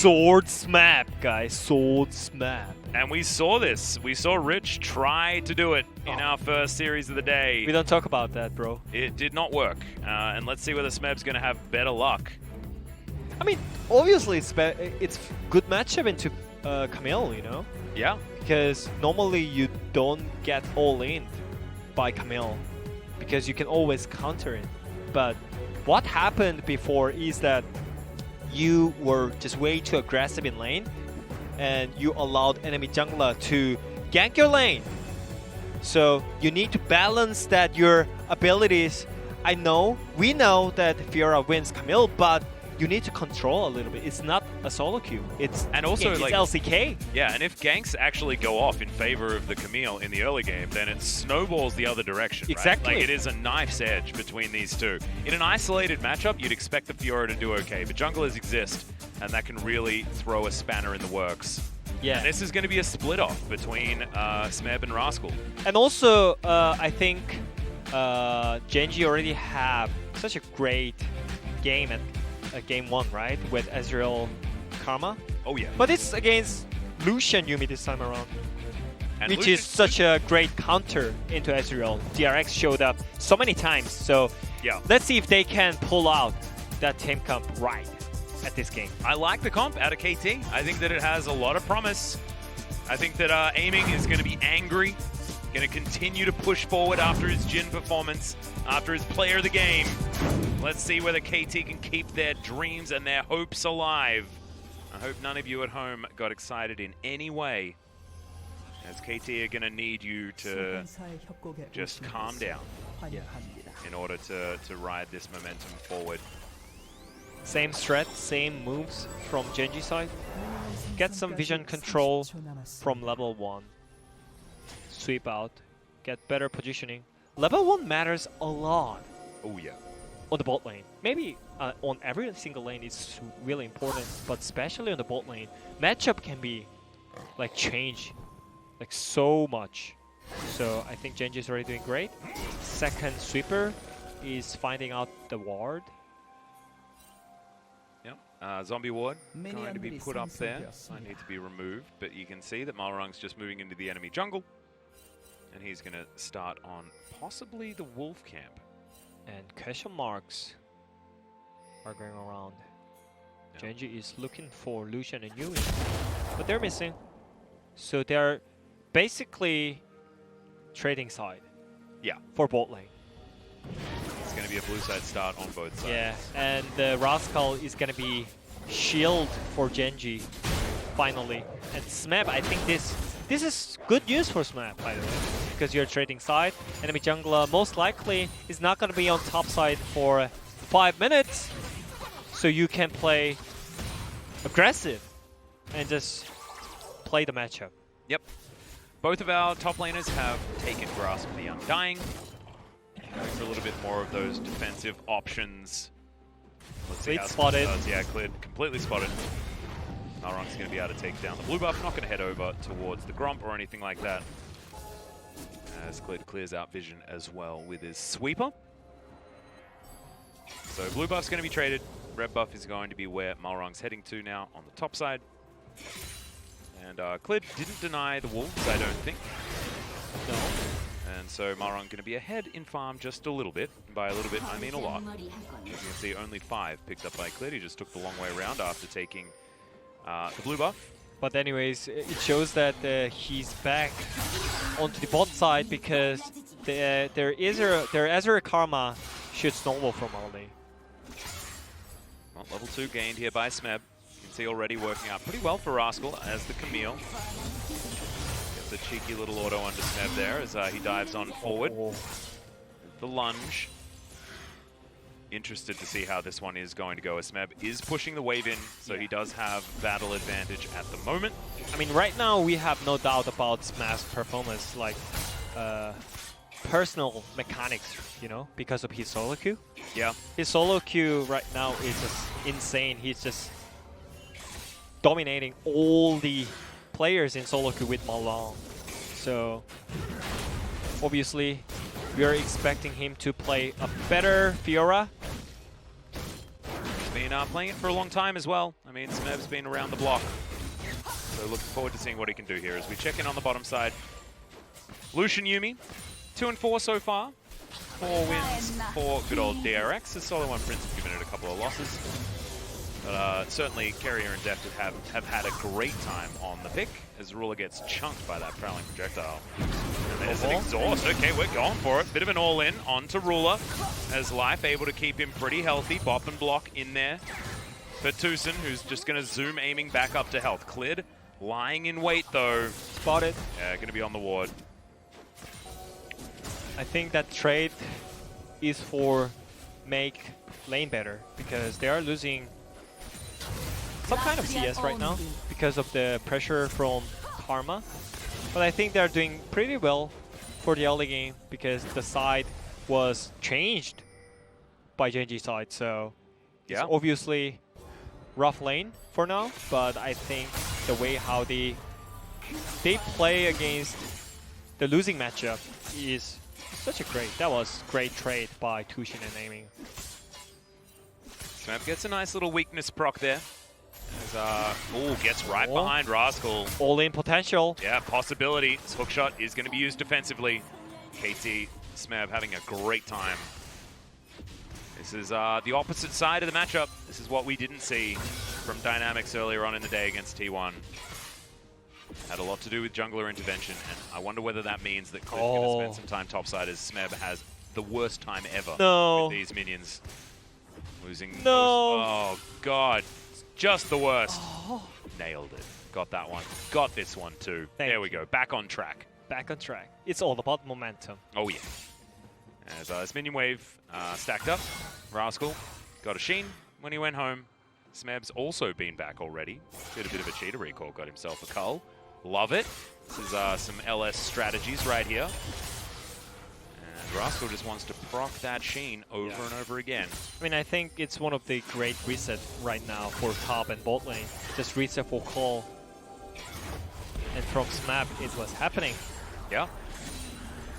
Sword Smeb, guys. Sword Smeb. And we saw this. We saw Rich try to do it in our first series of the day. We don't talk about that, bro. It did not work. And let's see whether Smeb's going to have better luck. I mean, obviously it's good matchup into Camille, you know? Yeah. Because normally you don't get all in by Camille because you can always counter it. But what happened before is that you were just way too aggressive in lane and you allowed enemy jungler to gank your lane. So you need to balance that your abilities. We know that Fiora wins Camille, but you need to control a little bit. It's not a solo queue. It's like LCK. Yeah, and if ganks actually go off in favor of the Camille in the early game, then it snowballs the other direction. Exactly. Right? Like it is a knife's edge between these two. In an isolated matchup, you'd expect the Fiora to do okay, but junglers exist, and that can really throw a spanner in the works. Yeah. And this is going to be a split off between Smeb and Rascal. And also, I think Gen.G already have such a great game at game 1, right? With Ezreal Karma. Oh yeah. But it's against Lucian Yuumi this time around. And which Lucian, is such a great counter into Ezreal. DRX showed up so many times. So yeah. Let's see if they can pull out that team comp right at this game. I like the comp out of KT. I think that it has a lot of promise. I think that Aiming is going to be angry. Going to continue to push forward after his Jhin performance, after his player of the game. Let's see whether KT can keep their dreams and their hopes alive. I hope none of you at home got excited in any way, as KT are going to need you to just calm down in order to ride this momentum forward. Same strat, same moves from Gen.G side. Get some vision control from level 1. Sweep out, get better positioning. Level 1 matters a lot. Oh yeah. On the bot lane. Maybe on every single lane it's really important, but especially on the bot lane, matchup can be like change like so much. So I think Gen.G is already doing great. Second sweeper is finding out the ward. Yep. Zombie ward going to be put up there. I need to be removed, but you can see that Marlang's just moving into the enemy jungle. And he's going to start on possibly the wolf camp. And question marks are going around. Yep. Gen.G is looking for Lucian and Yuumi, but they're missing. So they're basically trading side. Yeah. For bot lane. It's going to be a blue side start on both sides. Yeah, and the Rascal is going to be shield for Gen.G finally. And Smeb, I think this is good news for Smeb, by the way, because you're trading side. Enemy jungler most likely is not going to be on top side for 5 minutes, so you can play aggressive and just play the matchup. Yep. Both of our top laners have taken Grasp of the Undying. Going for a little bit more of those defensive options. Let's see how spotted. does. Yeah, Clid completely spotted. Marlang's going to be able to take down the blue buff. Not going to head over towards the Gromp or anything like that, as Clid clears out vision as well with his sweeper. So blue buff's going to be traded. Red buff is going to be where Marlang's heading to now on the top side. And Clid didn't deny the wolves, I don't think. No. And so Marlang going to be ahead in farm just a little bit. And by a little bit, I mean a lot. As you can see, only 5 picked up by Clid. He just took the long way around after taking the blue buff. But anyways, it shows that he's back onto the bot side because their Azir Karma should snowball from our lane. Well, level 2 gained here by Smeb. You can see already working out pretty well for Rascal as the Camille. Gets a cheeky little auto under Smeb there as he dives on forward. The lunge. Interested to see how this one is going to go, as Smeb is pushing the wave in, so he does have battle advantage at the moment. I mean, right now we have no doubt about Smeb's performance, like personal mechanics, you know, because of his solo queue. Yeah. His solo queue right now is just insane. He's just dominating all the players in solo queue with Marlang. So obviously we are expecting him to play a better Fiora. He's been playing it for a long time as well. I mean, Smeb's been around the block. So looking forward to seeing what he can do here as we check in on the bottom side. Lucian Yuumi, 2-4 so far. 4 wins for good old DRX. The solo one Prince have given it a couple of losses. But certainly Carrier and Deft have had a great time on the pick as Ruler gets chunked by that prowling projectile. And there's an exhaust. Okay, we're going for it. Bit of an all-in onto Ruler as Life able to keep him pretty healthy. Bop and block in there for TusiN, who's just going to zoom aiming back up to health. Clid lying in wait though. Spotted. Yeah, going to be on the ward. I think that trade is for make lane better because they are losing some kind of CS right now because of the pressure from Karma. But I think they're doing pretty well for the early game because the side was changed by Gen.G side. So yeah, it's obviously rough lane for now, but I think the way how they play against the losing matchup is such a that was great trade by TusiN and aiming. Smeb gets a nice little weakness proc there. As, gets right behind Rascal. All-in potential. Yeah, possibility. This hookshot is going to be used defensively. KT, Smeb having a great time. This is the opposite side of the matchup. This is what we didn't see from Dynamics earlier on in the day against T1. Had a lot to do with jungler intervention, and I wonder whether that means that Clid's going to spend some time topside as Smeb has the worst time ever with these minions. Losing oh god, just the worst. Nailed it. Got that one. Got this one too. There we go. Back on track. Back on track. It's all about momentum. Oh yeah. As this minion wave stacked up, Rascal got a sheen when he went home. Smeb's also been back already. Did a bit of a cheater recall, got himself a cull. Love it. This is some LS strategies right here. And Rascal just wants to proc that sheen over and over again. I mean, I think it's one of the great resets right now for top and bot lane. Just reset for call. And from Smeb, it was happening. Yeah.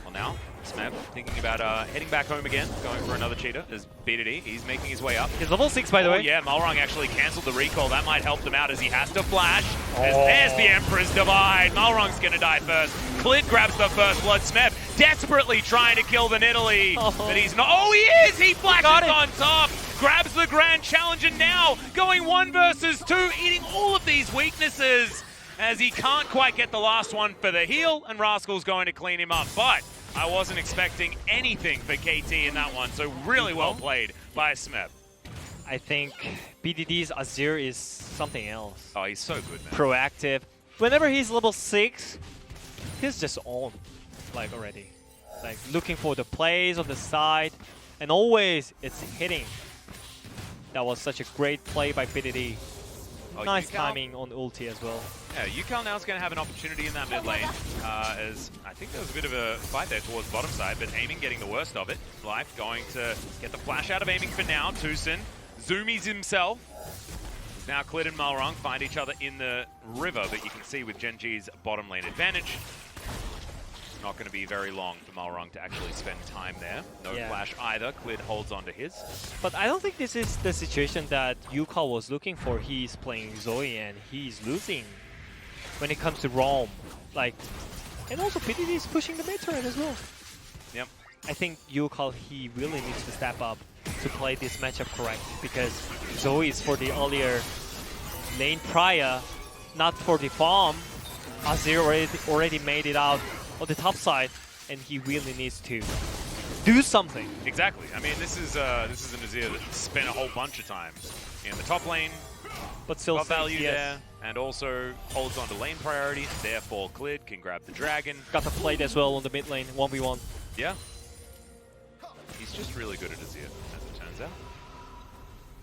Well now, Smeb thinking about heading back home again, going for another cheater. There's B2D, he's making his way up. He's level 6 by the way. Yeah, Marlang actually cancelled the recall. That might help them out as he has to flash. There's the Emperor's Divide. Marlang's gonna die first. Clid grabs the first blood. Smeb desperately trying to kill the Nidalee. But he's not. Oh, he is! He flashes on top. Grabs the Grand Challenge and now going 1 versus 2, eating all of these weaknesses as he can't quite get the last one for the heal, and Rascal's going to clean him up. But I wasn't expecting anything for KT in that one, so really well played by Smeb. I think BDD's Azir is something else. Oh, he's so good, man. Proactive. Whenever he's level 6, he's just on, like already. Like looking for the plays on the side, and always it's hitting. That was such a great play by BDD. Nice timing on ulti as well. Yeah, Ucal now is going to have an opportunity in that mid lane, as I think there was a bit of a fight there towards bottom side, but aiming getting the worst of it. Life going to get the flash out of aiming for now. TusiN zoomies himself. Now Clid and Marlang find each other in the river, but you can see with Gen.G's bottom lane advantage, not going to be very long for Marlang to actually spend time there. No flash either. Clid holds on to his. But I don't think this is the situation that Ucal was looking for. He's playing Zoe and he's losing when it comes to roam. Like, and also PDD is pushing the mid turret as well. Yep. I think Ucal, he really needs to step up to play this matchup correct because Zoe is for the earlier lane prior, not for the farm. Azir already made it out on the top side, and he really needs to do something. Exactly. I mean, this is an Azir that spent a whole bunch of time in the top lane, but still got value there, and also holds on to lane priority. Therefore, Clid can grab the dragon. Got the plate as well on the mid lane, 1v1. Yeah. He's just really good at Azir, as it turns out.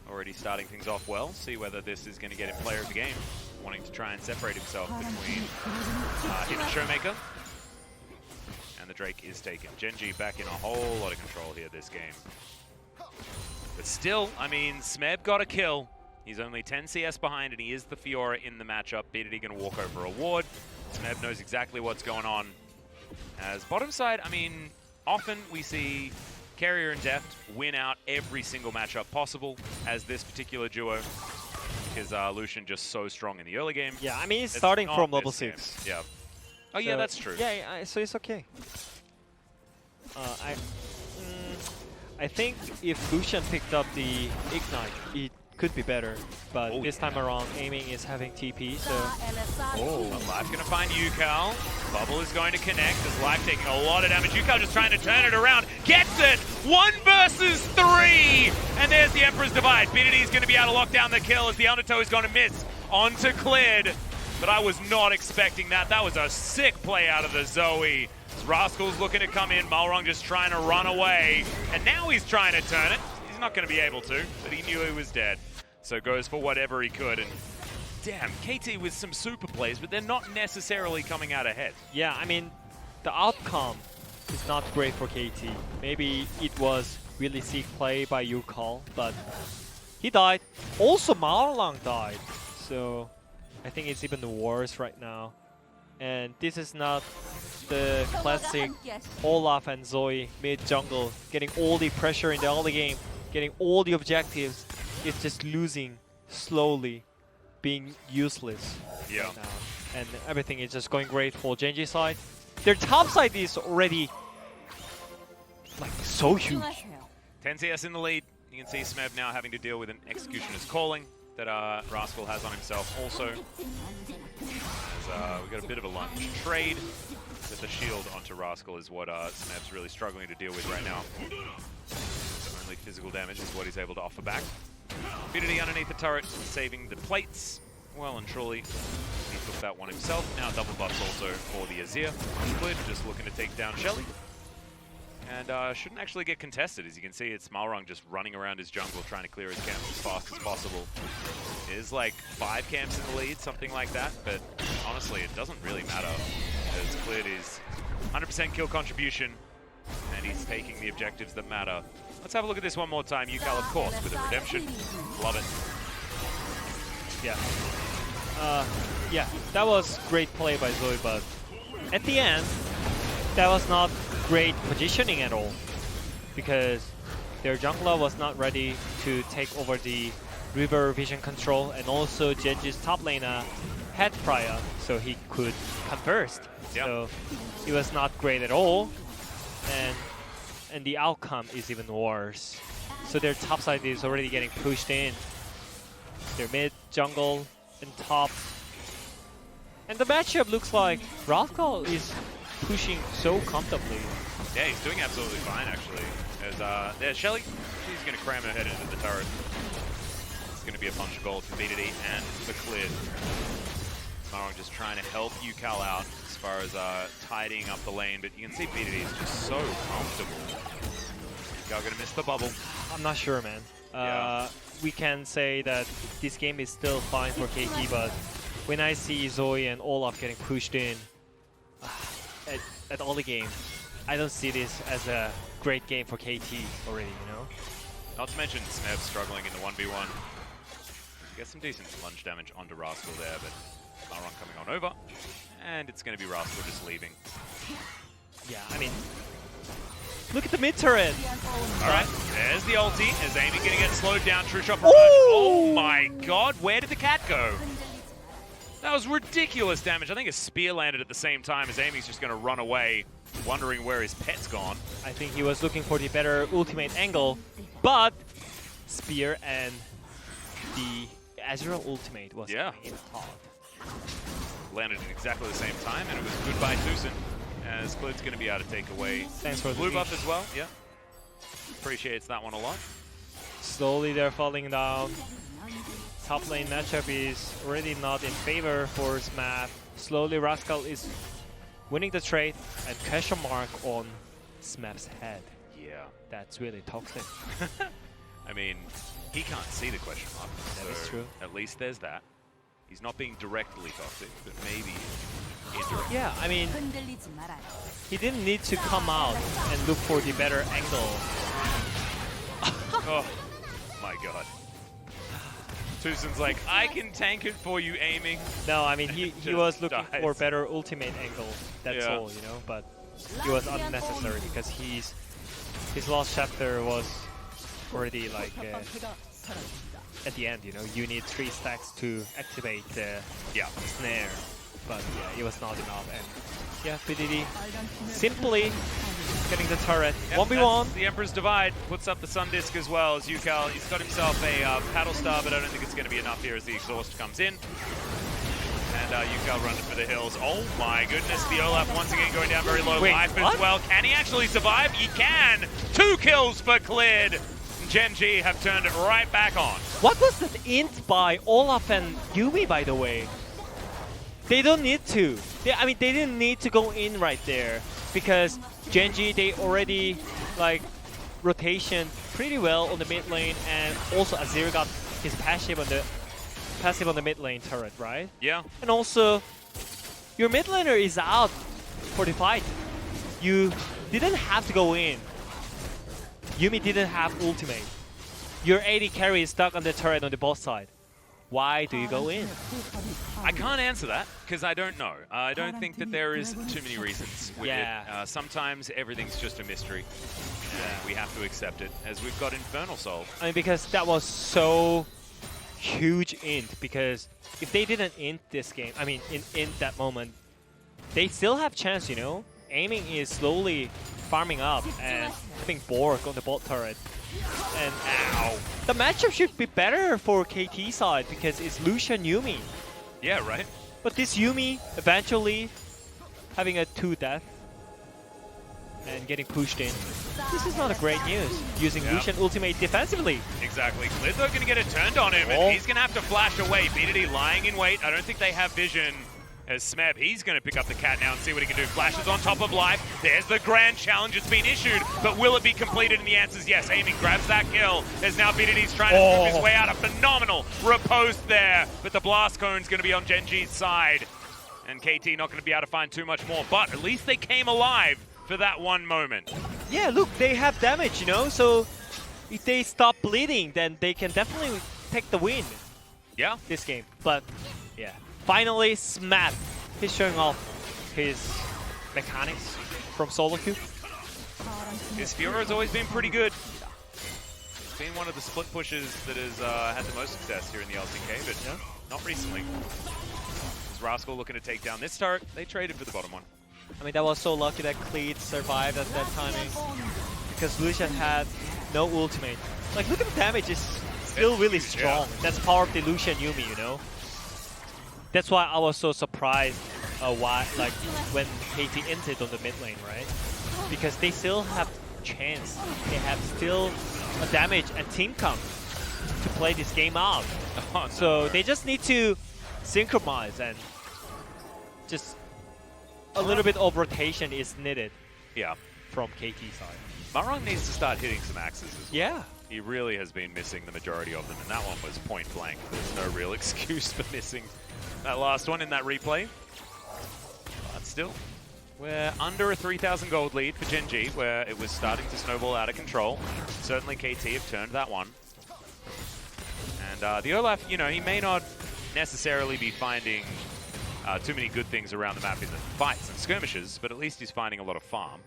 Already starting things off well. See whether this is going to get him player of the game, wanting to try and separate himself between him and Showmaker. And the Drake is taken. Gen.G back in a whole lot of control here this game. But still, I mean, Smeb got a kill. He's only 10 CS behind, and he is the Fiora in the matchup. BDD going to walk over a ward. Smeb knows exactly what's going on. As bottom side, I mean, often we see Carrier and Deft win out every single matchup possible as this particular duo. Because Lucian just so strong in the early game. Yeah, I mean, he's It's starting not from level this game. 6. Yeah. Oh, yeah, So, that's true. Yeah, so it's okay. I think if Lucian picked up the Ignite, it could be better. But this time around, aiming is having TP, so... Olaf gonna find Ucal. Bubble is going to connect as Life taking a lot of damage. Ucal just trying to turn it around. Gets it! 1 versus 3! And there's the Emperor's Divide. Bidity is going to be able to lock down the kill as the Undertow is going to miss onto Clid. But I was not expecting that. That was a sick play out of the Zoe. Rascal's looking to come in. Marlang just trying to run away. And now he's trying to turn it. He's not going to be able to, but he knew he was dead. So goes for whatever he could. And damn, KT with some super plays, but they're not necessarily coming out ahead. Yeah, I mean, the outcome is not great for KT. Maybe it was really sick play by Ucal, but he died. Also, Marlang died. So I think it's even worse right now. And this is not the classic Olaf and Zoe mid-jungle, getting all the pressure in the early game, getting all the objectives. It's just losing slowly, being useless right now. And everything is just going great for Gen.G side. Their top side is already like so huge. 10 CS in the lead. You can see Smeb now having to deal with an Executioner's Calling that Rascal has on himself also. We've got a bit of a lunge trade. With the shield onto Rascal is what Smeb's really struggling to deal with right now. Only physical damage is what he's able to offer back. Bidity underneath the turret, saving the plates. Well and truly, he took that one himself. Now double buffs also for the Azir. Clid just looking to take down Shelly. And shouldn't actually get contested. As you can see, it's Marlang just running around his jungle trying to clear his camps as fast as possible. It is like 5 camps in the lead, something like that, but honestly, it doesn't really matter. As Clid is 100% kill contribution, and he's taking the objectives that matter. Let's have a look at this one more time. Ucal, of course, with a redemption. Love it. Yeah. Yeah, that was great play by Zoe, but at the end, that was not great positioning at all, because their jungler was not ready to take over the river vision control, and also Gen.G's top laner had prior, so he could come first. Yep. So it was not great at all, and the outcome is even worse. So their top side is already getting pushed in. Their mid, jungle, and top. And the matchup looks like Rascal is pushing so comfortably. Yeah, he's doing absolutely fine, actually. There's Shelly. She's going to cram her head into the turret. It's going to be a bunch of gold for Nidalee and for Clid. Marlang just trying to help Ucal out as far as tidying up the lane, but you can see Nidalee is just so comfortable. Ucal going to miss the bubble. I'm not sure, man. We can say that this game is still fine for KT, but when I see Zoe and Olaf getting pushed in at all the game, I don't see this as a great game for KT already, you know? Not to mention Smeb struggling in the 1v1. Get some decent lunge damage onto Rascal there, but Marlang coming on over, and it's going to be Rascal just leaving. Yeah, I mean, look at the mid turret. Alright, there's the ulti. Is Amy going to get slowed down? True shot from Oh my god, where did the cat go? That was ridiculous damage. I think a spear landed at the same time as Amy's just going to run away, wondering where his pet's gone. I think he was looking for the better ultimate angle, but spear and the Ezreal ultimate was in hard. Landed at exactly the same time, and it was goodbye TusiN, as Clid's going to be able to take away Thanks for the blue buff as well. Yeah, appreciates that one a lot. Slowly they're falling down. Top lane matchup is already not in favor for Smeb. Slowly Rascal is winning the trade, and question mark on Smeb's head. Yeah. That's really toxic. I mean, he can't see the question mark. That is true. At least there's that. He's not being directly toxic, but maybe indirectly. Yeah, I mean, he didn't need to come out and look for the better angle. Oh my god. TusiN's like, I can tank it for you, aiming. No, I mean, he was looking dies. for better ultimate angle. That's all, you know, but it was unnecessary because he's his last chapter was already like at the end, you know, you need 3 stacks to activate the snare, but yeah, it was not enough, and yeah, BDD simply getting the turret. 1v1. The Emperor's Divide puts up the Sun Disc as well as Ucal. He's got himself a Paddle Star, but I don't think it's going to be enough here as the Exhaust comes in. And Ucal running for the hills. Oh my goodness, the Olaf once again going down very low life as well. Can he actually survive? He can! 2 kills for Clid. Gen.G have turned it right back on. What was that int by Olaf and Yuumi, by the way? They don't need to. I mean, they didn't need to go in right there because Gen.G, they already like rotation pretty well on the mid lane, and also Azir got his passive on the mid lane turret, right? Yeah. And also, your mid laner is out for the fight. You didn't have to go in. Yuumi didn't have ultimate. Your AD carry is stuck on the turret on the bot side. Why do you go in? I can't answer that because I don't know. I don't think that there is too many reasons with it. Sometimes everything's just a mystery. We have to accept it as we've got Infernal Soul. I mean, because that was so huge int, because if they didn't int this game, I mean, in that moment, they still have chance, you know? Aiming is slowly farming up and having Borg on the bot turret. And ow! The matchup should be better for KT side because it's Lucian Yuumi. Yeah, right. But this Yuumi eventually having a 2 death and getting pushed in. This is not a great news. Using Lucian ultimate defensively. Exactly. Clid though going to get it turned on him, and he's going to have to flash away. BDD lying in wait. I don't think they have vision. As Smeb, he's going to pick up the cat now and see what he can do. Flashes on top of life. There's the grand challenge. It's been issued, but will it be completed? And the answer is yes. Aiming grabs that kill. There's now BDD's trying to scoop his way out. A phenomenal riposte there, but the blast cone's going to be on Gen.G's side. And KT not going to be able to find too much more, but at least they came alive for that one moment. Yeah, look, they have damage, you know, so if they stop bleeding, then they can definitely take the win. Yeah. This game, but yeah. Finally, Smeb. He's showing off his mechanics from solo queue. His Fiora has always been pretty good. Been one of the split pushes that has had the most success here in the LCK, but not recently. Is Rascal looking to take down this turret? They traded for the bottom one. I mean, that was so lucky that Clid survived at that timing because Lucian had no ultimate. Like, look at the damage, it's still really strong. That's power of the Lucian Yuumi, you know? That's why I was so surprised when KT entered on the mid lane, right? Because they still have chance. They have still a damage and team comp to play this game out. So they just need to synchronize, and just a little bit of rotation is needed. Yeah, from KT side. Marlang needs to start hitting some axes as well. Yeah. He really has been missing the majority of them, and that one was point blank. There's no real excuse for missing that last one in that replay. But still, we're under a 3,000 gold lead for Gen.G, where it was starting to snowball out of control. Certainly KT have turned that one. And the Olaf, you know, he may not necessarily be finding too many good things around the map in the fights and skirmishes, but at least he's finding a lot of farm.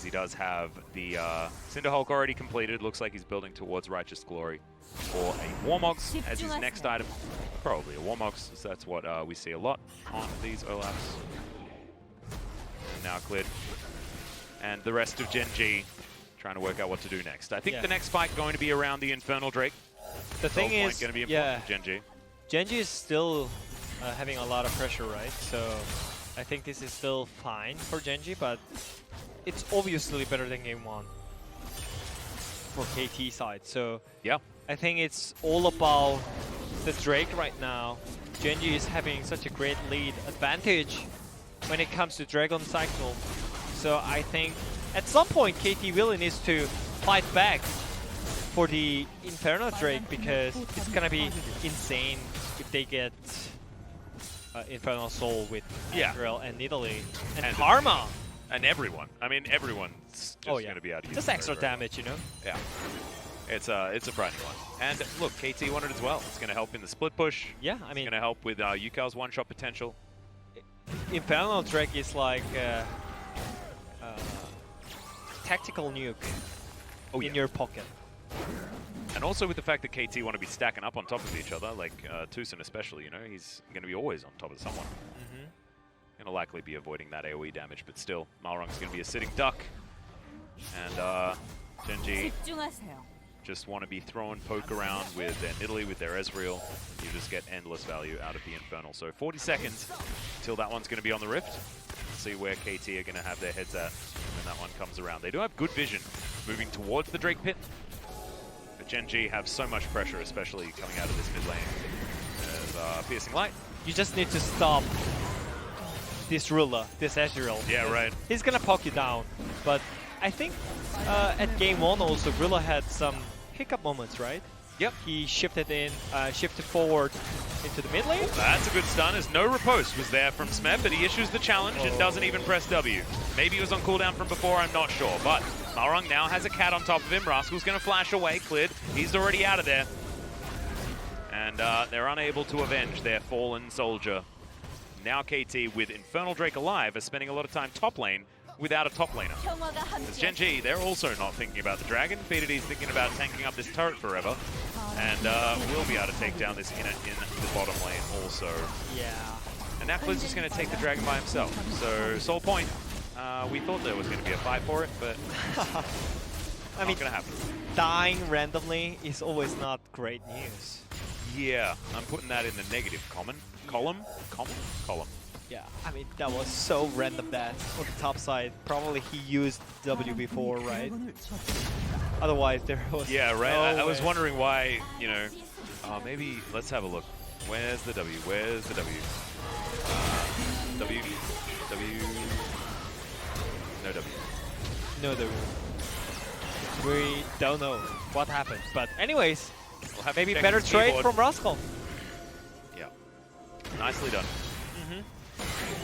He does have the Cinderhulk already completed. Looks like he's building towards Righteous Glory for a Warmogs as his next item. Probably a Warmogs, so that's what we see a lot on these Olafs. And now Clid and the rest of Gen.G trying to work out what to do next. I think the next fight going to be around the Infernal Drake. The thing is, going to be important for Gen.G. Gen.G is still having a lot of pressure, right? So I think this is still fine for Gen.G, but it's obviously better than game 1 for KT side. So yeah, I think it's all about the Drake right now. Gen.G is having such a great lead advantage when it comes to Dragon Cycle. So I think at some point KT really needs to fight back for the Inferno Drake, because it's gonna be insane if they get Infernal Soul with Ezreal and Nidalee and Karma. And everyone. I mean, everyone's just going to be out of use. Just extra damage, you know? Yeah. It's a frightening one. And look, KT won it as well. It's going to help in the split push. Yeah, I mean... It's going to help with Ucal's one-shot potential. Infernal Drake is like... tactical nuke Oh, in your pocket. And also with the fact that KT want to be stacking up on top of each other, like TusiN especially, you know, he's going to be always on top of someone. Going to likely be avoiding that AoE damage, but still, Marlang's going to be a sitting duck. And Gen.G just want to be throwing poke around with their Nidalee, with their Ezreal. You just get endless value out of the Infernal. So 40 seconds until that one's going to be on the Rift. See where KT are going to have their heads at when that one comes around. They do have good vision moving towards the Drake Pit. But Gen.G have so much pressure, especially coming out of this mid lane. There's Piercing Light. You just need to stop this ruler, this Ezreal. Yeah, right. He's gonna poke you down. But I think at game 1 also, Ruler had some hiccup moments, right? Yep. He shifted forward into the mid lane. That's a good stun, as no riposte was there from Smeb, but he issues the challenge and doesn't even press W. Maybe he was on cooldown from before, I'm not sure. But Marlang now has a cat on top of him. Rascal's going to flash away. Clid, he's already out of there. And they're unable to avenge their fallen soldier. Now KT, with Infernal Drake alive, are spending a lot of time top lane without a top laner. As Gen.G, they're also not thinking about the dragon. BDD's thinking about tanking up this turret forever. And will be able to take down this in the bottom lane also. Yeah. And now Clid's just going to take the dragon by himself. So, Soul Point, we thought there was going to be a fight for it, but I mean, not going to happen. Dying randomly is always not great news. Yeah, I'm putting that in the negative column. Yeah, I mean, that was so random that on the top side, probably he used W before, right? Otherwise, there was yeah, right. No I was way. wondering why, you know, maybe let's have a look. Where's the W? Where's the W? W. No W. No W. We don't know what happened. But anyways, We'll have maybe to check better his trade keyboard. from Rascal. Yeah. Nicely done.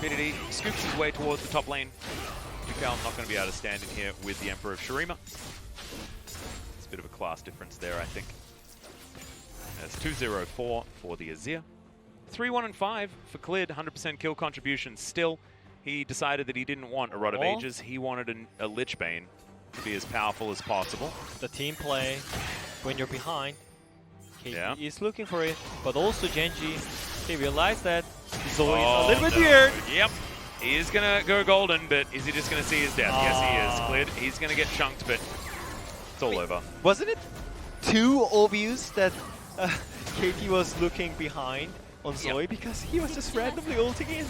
BDD scoops his way towards the top lane. Ucal not going to be able to stand in here with the Emperor of Shurima. It's a bit of a class difference there, I think. That's 2-0-4 for the Azir. 3-1-5 for Clid, 100% kill contribution still. He decided that he didn't want a Rod of Ages. He wanted a Lich Bane to be as powerful as possible. The team play, when you're behind, KT Yeah. is looking for it, but also Gen.G, they realize that Zoe is a little bit weird. Yep. He is going to go golden, but is he just going to see his death? Yes, he is. Clid, he's going to get chunked, but it's all over. Wasn't it too obvious that KT was looking behind on Zoe because he was just randomly ulting in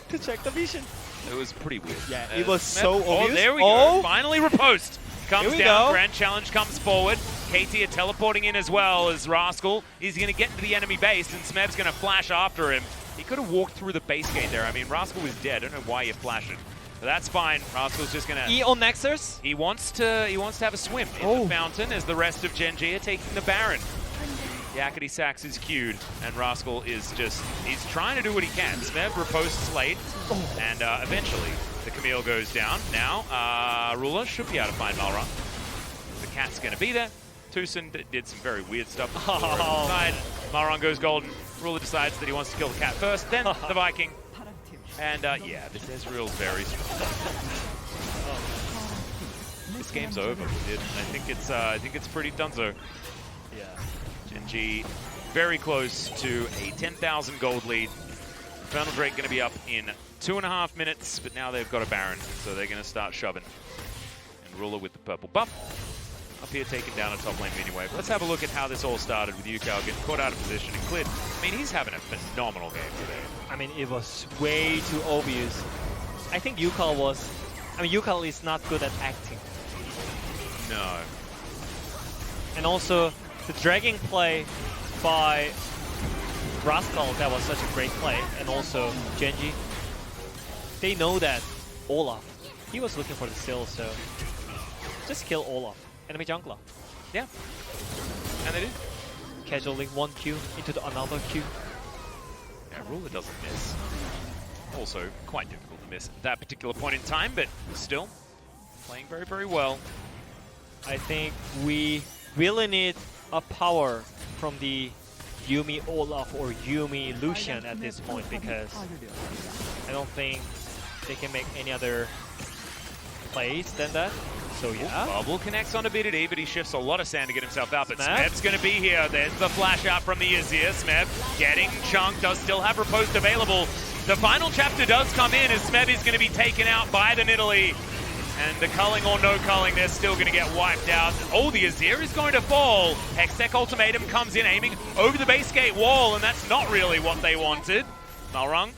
to check the vision? It was pretty weird. Yeah, it was so obvious. Oh, there we go. Finally, riposte comes Here we down. go. Grand challenge comes forward. KT are teleporting in as well as Rascal. He's going to get into the enemy base, and Smeb's going to flash after him. He could have walked through the base gate there. I mean, Rascal was dead. I don't know why you're flashing. But that's fine. Rascal's just going to... E on Nexus? He wants to have a swim in the fountain as the rest of Gen.G are taking the Baron. Yakety Sax is queued, and Rascal is just... He's trying to do what he can. Smeb riposts late, and eventually the Camille goes down. Now, Ruler should be able to find Marlang. The cat's going to be there. TusiN did some very weird stuff. Side. Marlang goes golden. Ruler decides that he wants to kill the cat first, then the Viking. And yeah, this Ezreal's very strong. This game's over. I think it's pretty donezo. Yeah. Gen.G very close to a 10,000 gold lead. Infernal Drake going to be up in 2.5 minutes, but now they've got a Baron, so they're going to start shoving. And Ruler with the purple buff. Up here taking down a top lane mini wave. Let's have a look at how this all started with Ucal getting caught out of position. And Clid, I mean, he's having a phenomenal game today. I mean, it was way too obvious. I think Ucal was... I mean, Ucal is not good at acting. No. And also, the dragging play by Rascal, that was such a great play. And also, Gen.G, they know that Olaf, he was looking for the steal, so just kill Olaf. Enemy jungler. Yeah. And they did. Casually 1 Q into another Q. Yeah, Ruler doesn't miss. Also, quite difficult to miss at that particular point in time, but still playing very, very well. I think we really need a power from the Yuumi Olaf or Yuumi Lucian at this point, because I don't think they can make any other plays than that. So yeah. Bubble connects onto B2D, but he shifts a lot of sand to get himself out. But Smeb. Smeb's going to be here. There's the flash out from the Azir. Smeb getting chunked, does still have riposte available. The final chapter does come in as Smeb is going to be taken out by the Nidalee. And the culling or no culling, they're still going to get wiped out. Oh, the Azir is going to fall. Hextech Ultimatum comes in, aiming over the base gate wall, and that's not really what they wanted. Marlang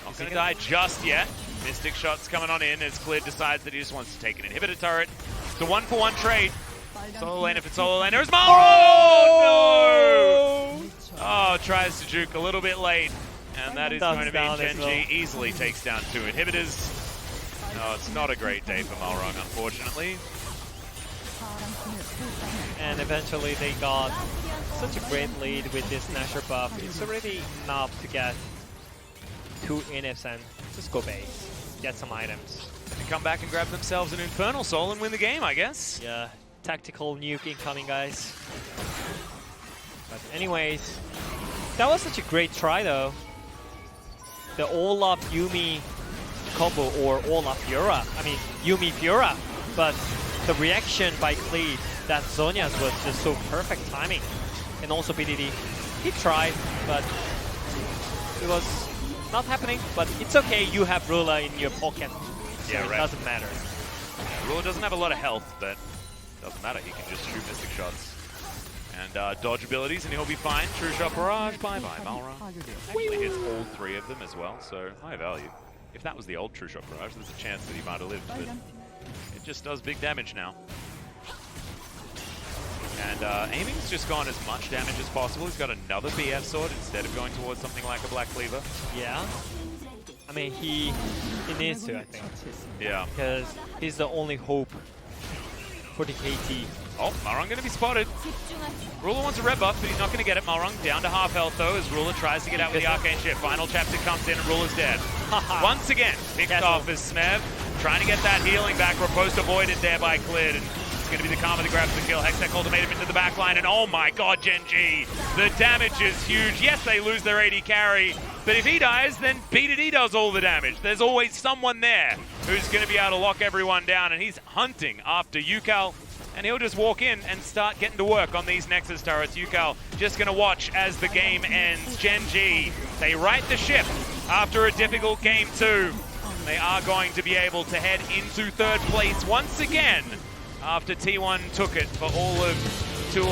not going to die just yet. Mystic shots coming on in as Clid decides that he just wants to take an inhibitor turret. It's a 1-for-1 trade. Solo lane if it's solo lane. There's Marlang! Oh, no! Oh, tries to juke a little bit late. And that is going to be Gen.G easily takes down 2 inhibitors. No, it's not a great day for Marlang, unfortunately. And eventually they got such a great lead with this Nasher buff. It's already enough to get 2 inhibs and just go base. Get some items. And come back and grab themselves an Infernal Soul and win the game, I guess. Yeah, tactical nuke incoming, guys. But anyways, that was such a great try though. The Olaf Yuumi combo or Olaf Fiora. I mean, Yuumi Fiora. But the reaction by Clid, that Zhonya's was just so perfect timing. And also BDD. He tried, but it was not happening. But it's okay, you have Rula in your pocket. So yeah, it right. doesn't matter. Yeah, Rula doesn't have a lot of health, but it doesn't matter. He can just shoot Mystic shots. And dodge abilities, and he'll be fine. True Shot Barrage, bye-bye, Marlang. Actually hits all 3 of them as well, so high value. If that was the old True Shot Barrage, there's a chance that he might have lived, but it just does big damage now. And aiming's just gone as much damage as possible. He's got another BF sword instead of going towards something like a Black Cleaver. Yeah. I mean, he needs to, I think. Yeah. Because he's the only hope for the KT. Oh, Marlang going to be spotted. Ruler wants a red buff, but he's not going to get it. Marlang down to half health, though, as Ruler tries to get out with the Arcane Shift. Final chapter comes in, and Ruler's dead. Once again, picked off as Smeb, trying to get that healing back. Riposte avoided there by Clid, and it's going to be the Karma that grabs the kill. Hextech Ultimatum into the backline, and oh my god, Gen.G. The damage is huge. Yes, they lose their AD carry, but if he dies, then B2D does all the damage. There's always someone there who's going to be able to lock everyone down, and he's hunting after Ucal. And he'll just walk in and start getting to work on these Nexus turrets. Ucal just going to watch as the game ends. Gen.G, they right the ship after a difficult game 2. They are going to be able to head into 3rd place once again after T1 took it for all of 2 or